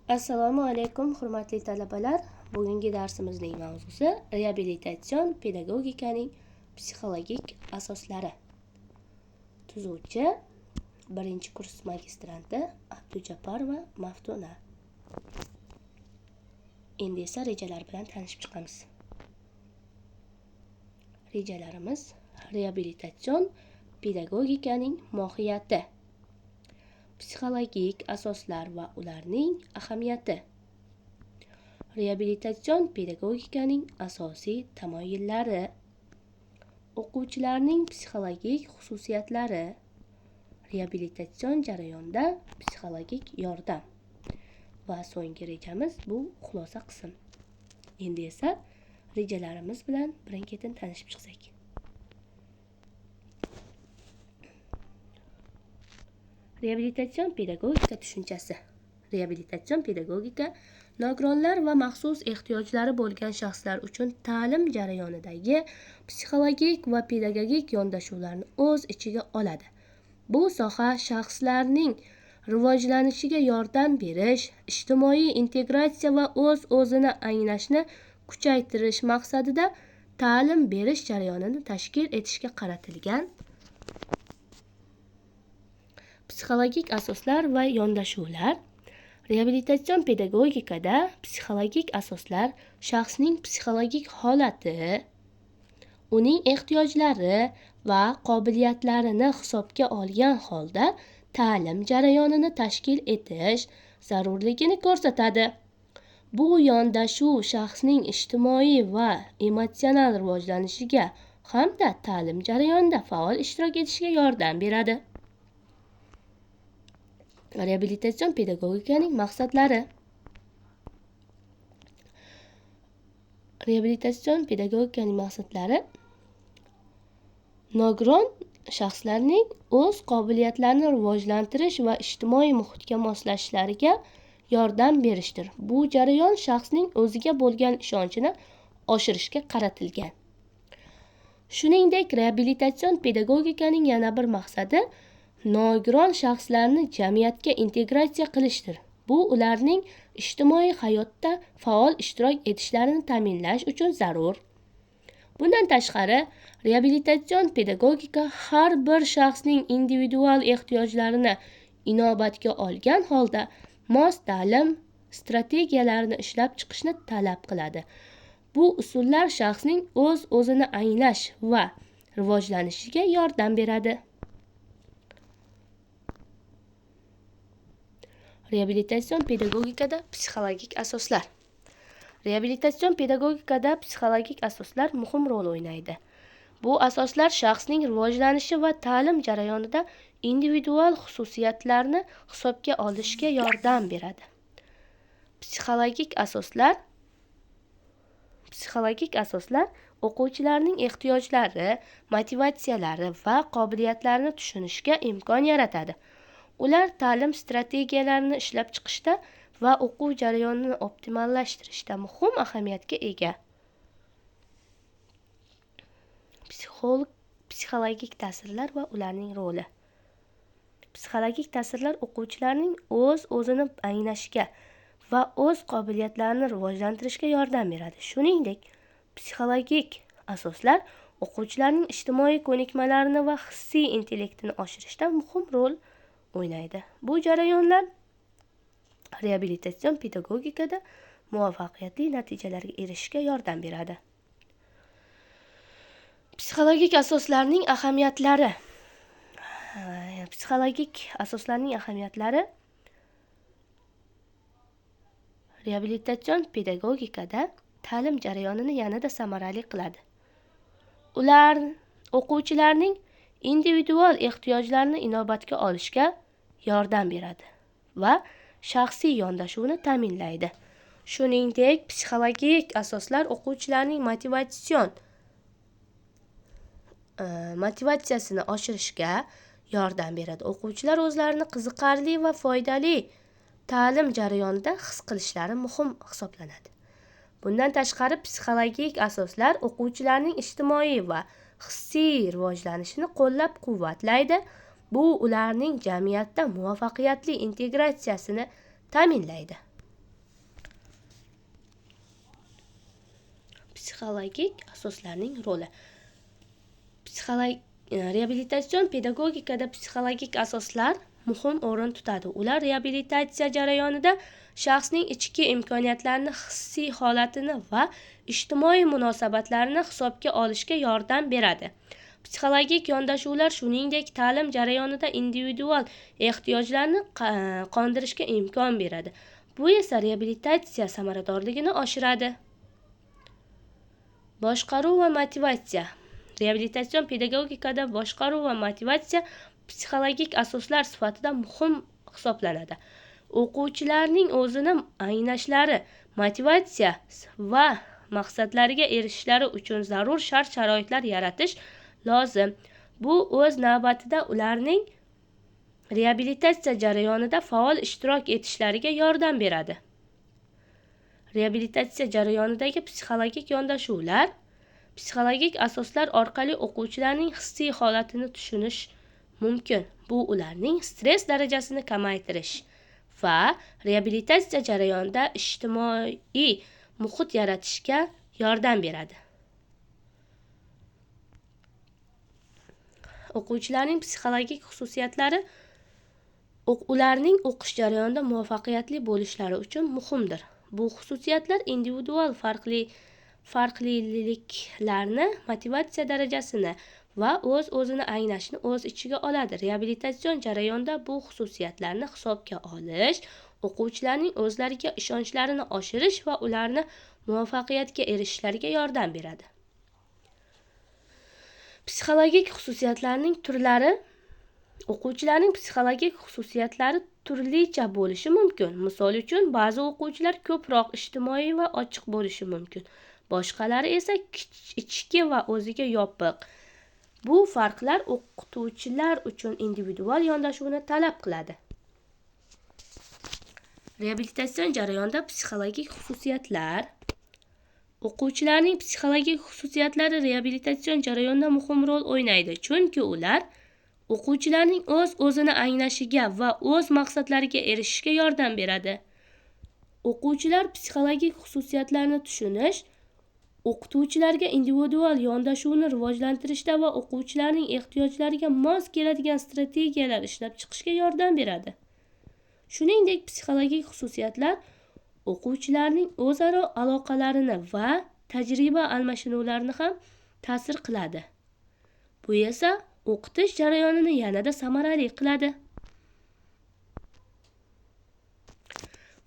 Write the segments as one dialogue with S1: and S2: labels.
S1: Assalomu alaykum hurmatli talabalar. Bugungi darsimizning mavzusi reabilitatsion pedagogikaning psixologik asoslari. Tuzuvchi 1-kurs magistranti Abdujaparova Maftuna. Endi esa rejalar bilan tanishib chiqamiz. Rejalarimiz: reabilitatsion pedagogikaning mohiyati, psixologik asoslar va ularning ahamiyati, reabilitatsion pedagogikaning asosiy tamoyillari, o'quvchilarning psixologik xususiyatlari, reabilitatsion jarayonda psixologik yordam va so'nggi rejamiz bu xulosa qism. Endi esa rejalarimiz bilan birin-ketin tanishib chiqsak. Reabilitatsion pedagogika tushunchasi. Reabilitatsion pedagogika nogironlar va maxsus ehtiyojlari bo'lgan shaxslar uchun ta'lim jarayonidagi psixologik va pedagogik yondashuvlarni o'z ichiga oladi. Bu soha shaxslarning rivojlanishiga yordam berish, ijtimoiy integratsiya va o'z-o'zini anglashni kuchaytirish maqsadida ta'lim berish jarayonini tashkil etishga qaratilgan. Psixologik asoslar va yondashuvlar. Reabilitatsion pedagogikada psixologik asoslar shaxsning psixologik holati, uning ehtiyojlari va qobiliyatlarini hisobga olgan holda ta'lim jarayonini tashkil etish zarurligini ko'rsatadi. Bu yondashuv shaxsning ijtimoiy va emotsional rivojlanishiga hamda ta'lim jarayonida faol ishtirok etishiga yordam beradi. Reabilitatsion pedagogikaning maqsadlari. Reabilitatsion pedagogikaning maqsadlari nogiron shaxslarning o'z qobiliyatlarini rivojlantirish va ijtimoiy muhitga moslashishlariga yordam berishdir. Bu jarayon shaxsning o'ziga bo'lgan ishonchini oshirishga qaratilgan. Shuningdek, reabilitatsion pedagogikaning yana bir maqsadi nogiron shaxslarni jamiyatga integratsiya qilishdir. Bu ularning ijtimoiy hayotda faol ishtirok etishlarini ta'minlash uchun zarur. Bundan tashqari, reabilitatsion pedagogika har bir shaxsning individual ehtiyojlarini inobatga olgan holda mos ta'lim strategiyalarini ishlab chiqishni talab qiladi. Bu usullar shaxsning o'z-o'zini anglash va rivojlanishiga yordam beradi. Reabilitatsion pedagogikada psixologik asoslar. Reabilitatsion pedagogikada psixologik asoslar muhim rol o'ynaydi. Bu asoslar shaxsning rivojlanishi va ta'lim jarayonida individual xususiyatlarni hisobga olishga yordam beradi. Psixologik asoslar o'quvchilarning ehtiyojlari, motivatsiyalari va qobiliyatlarini tushunishga imkon yaratadi. Ular ta'lim strategiyalarini ishlab chiqishda va o'quv jarayonini optimallashtirishda muhim ahamiyatga ega. Psixologik ta'sirlar va ularning roli. Psixologik ta'sirlar o'quvchilarning o'z-o'zini anglashiga va o'z qobiliyatlarini rivojlantirishga yordam beradi. Shuningdek, psixologik asoslar o'quvchilarning ijtimoiy ko'nikmalarini va hissiy intellektini oshirishda muhim rol o'ynaydi. Bu jarayonlar reabilitatsion pedagogikada muvaffaqiyatli natijalarga erishishga yordam beradi. Psixologik asoslarning ahamiyatlari. Psixologik asoslarning ahamiyatlari reabilitatsion pedagogikada ta'lim jarayonini yanada samarali qiladi. Ular o'quvchilarning individual ehtiyojlarini inobatga olishga yordam beradi va shaxsiy yondashuvni ta'minlaydi. Shuningdek, psixologik asoslar o'quvchilarning motivatsiyasini oshirishga yordam beradi. O'quvchilar o'zlarini qiziqarli va foydali ta'lim jarayonida his qilishlari muhim hisoblanadi. Bundan tashqari, psixologik asoslar o'quvchilarning ijtimoiy va hissiy rivojlanishini qo'llab-quvvatlaydi. Bu ularning jamiyatda muvaffaqiyatli integratsiyasini ta'minlaydi. psixologik asoslarning roli. Reabilitatsion pedagogikada psixologik asoslar muhim o'rin tutadi. Ular reabilitatsiya jarayonida shaxsning ichki imkoniyatlarini, hissiy holatini va ijtimoiy munosabatlarini hisobga olishga yordam beradi. Psixologik yondashuvlar shuningdek ta'lim jarayonida individual ehtiyojlarni qondirishga imkon beradi. Bu esa reabilitatsiya samaradorligini oshiradi. Boshqaruv va motivatsiya. Reabilitatsion pedagogikada boshqaruv va motivatsiya psixologik asoslar sifatida muhim hisoblanadi. O'quvchilarning o'zini anglashları, motivatsiya va maqsadlariga erishishlari uchun zarur shart-sharoitlar yaratish lozim. Bu o'z navbatida ularning reabilitatsiya jarayonida faol ishtirok etishlariga yordam beradi. Reabilitatsiya jarayonidagi psixologik yondashuvlar psixologik asoslar orqali o'quvchilarning hissiy holatini tushunish mumkin. Bu ularning stress darajasini kamaytirish va reabilitatsiya jarayonida ijtimoiy muhit yaratishga yordam beradi. O'quvchilarning psixologik xususiyatlari ularning o'qish jarayonida muvaffaqiyatli bo'lishlari uchun muhimdir. Bu xususiyatlar individual farqliliklarni, motivatsiya darajasini va o'zini anglashni o'z ichiga oladi. Reabilitatsion jarayonda bu xususiyatlarni hisobga olish o'quvchilarning o'zlariga ishonchlarini oshirish va ularni muvaffaqiyatga erishishlariga yordam beradi. Psixologik xususiyatlarning turlari. O'quvchilarning psixologik xususiyatlari turlicha bo'lishi mumkin. Misol uchun, ba'zi o'quvchilar ko'proq ijtimoiy va ochiq bo'lishi mumkin. Boshqalari esa ichki va o'ziga yopiq. Bu farqlar o'qituvchilar uchun individual yondashuvni talab qiladi. Reabilitatsion jarayonda psixologik xususiyatlar. O'quvchilarning psixologik xususiyatlari reabilitatsion jarayonda muhim rol o'ynaydi, chunki ular o'quvchilarning o'zini anglashiga va o'z maqsadlariga erishishga yordam beradi. O'quvchilar psixologik xususiyatlarni tushunish o'qituvchilarga individual yondashuvni rivojlantirishda va o'quvchilarning ehtiyojlariga mos keladigan strategiyalar ishlab chiqishga yordam beradi. Shuningdek, psixologik xususiyatlar o'quvchilarning o'zaro aloqalarini va tajriba almashinuvlarini ham ta'sir qiladi. Bu esa o'qitish jarayonini yanada samarali qiladi.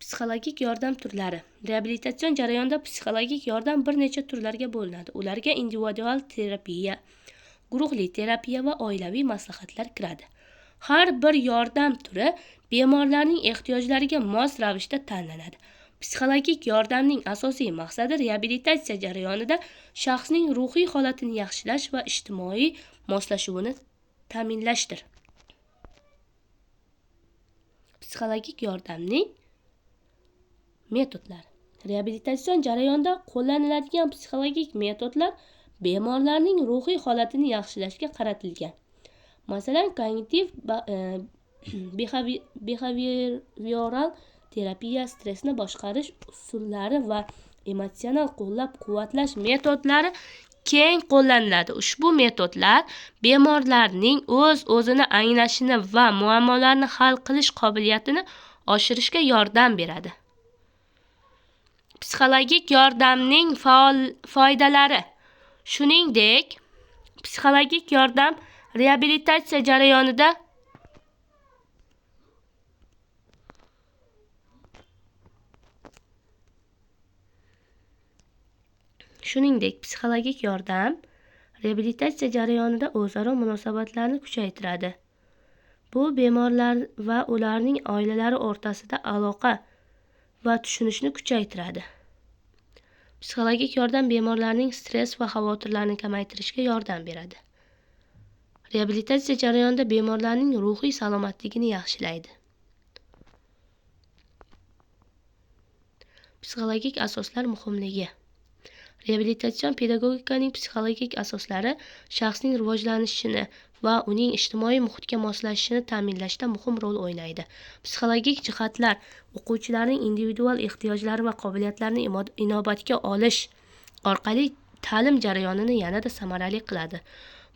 S1: Psixologik yordam turlari. Reabilitatsion jarayonda psixologik yordam bir necha turlarga bo'linadi. Ularga individual terapiya, guruhli terapiya va oilaviy maslahatlar kiradi. Har bir yordam turi bemorlarning ehtiyojlariga mos ravishda tanlanadi. Psixologik yordamning asosiy maqsadi reabilitatsiya jarayonida shaxsning ruhiy holatini yaxshilash va ijtimoiy moslashuvini ta'minlashdir. Psixologik yordamning metodlari. Reabilitatsion jarayonda qo'llaniladigan psixologik metodlar bemorlarning ruhiy holatini yaxshilashga qaratilgan. Masalan, kognitiv behavioral terapiya, stressni boshqarish usullari va emotsional qo'llab-quvvatlash metodlari keng qo'llaniladi. Ushbu metodlar bemorlarning o'zini anglashini va muammolarni hal qilish qobiliyatini oshirishga yordam beradi. Psixologik yordamning foydalari. Shuningdek, psixologik yordam reabilitatsiya jarayonida o'zaro munosabatlarni kuchaytiradi. Bu bemorlar va ularning oilalari o'rtasida aloqa va tushunishni kuchaytiradi. Psixologik yordam bemorlarning stress va xavotirlarini kamaytirishga yordam beradi. Reabilitatsiya jarayonida bemorlarning ruhiy salomatligini yaxshilaydi. Psixologik asoslar muhimligi. Reabilitatsion pedagogikaning psixologik asoslari shaxsning rivojlanishini va uning ijtimoiy muhitga moslashishini ta'minlashda muhim rol o'ynaydi. Psixologik jihatlar o'quvchilarning individual ehtiyojlari va qobiliyatlarini inobatga olish orqali ta'lim jarayonini yanada samarali qiladi.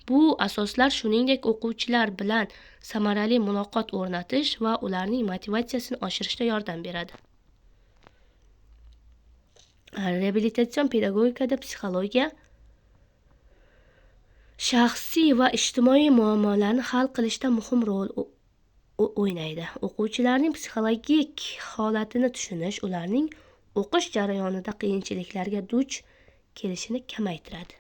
S1: Bu asoslar shuningdek o'quvchilar bilan samarali muloqot o'rnatish va ularning motivatsiyasini oshirishda yordam beradi. Reabilitatsion pedagogikada psixologiya shaxsiy va ijtimoiy muammolarni hal qilishda muhim rol o'ynaydi. O'quvchilarning psixologik holatini tushunish ularning o'qish jarayonida qiyinchiliklarga duch kelishini kamaytiradi.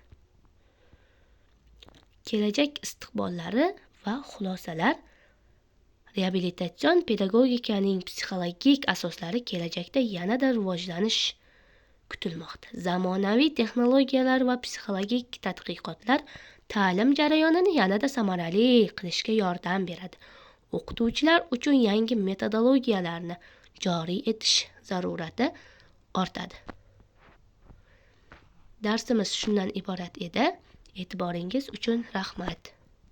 S1: Kelajak istiqbollari va xulosalar. Reabilitatsion pedagogikaning psixologik asoslari kelajakda yanada rivojlanish kutilmoqda. Zamonaviy texnologiyalar va psixologik tadqiqotlar ta'lim jarayonini yanada samarali qilishga yordam beradi. O'qituvchilar uchun yangi metodologiyalarni joriy etish zarurati ortadi. Darsimiz shundan iborat edi. E'tiboringiz uchun rahmat.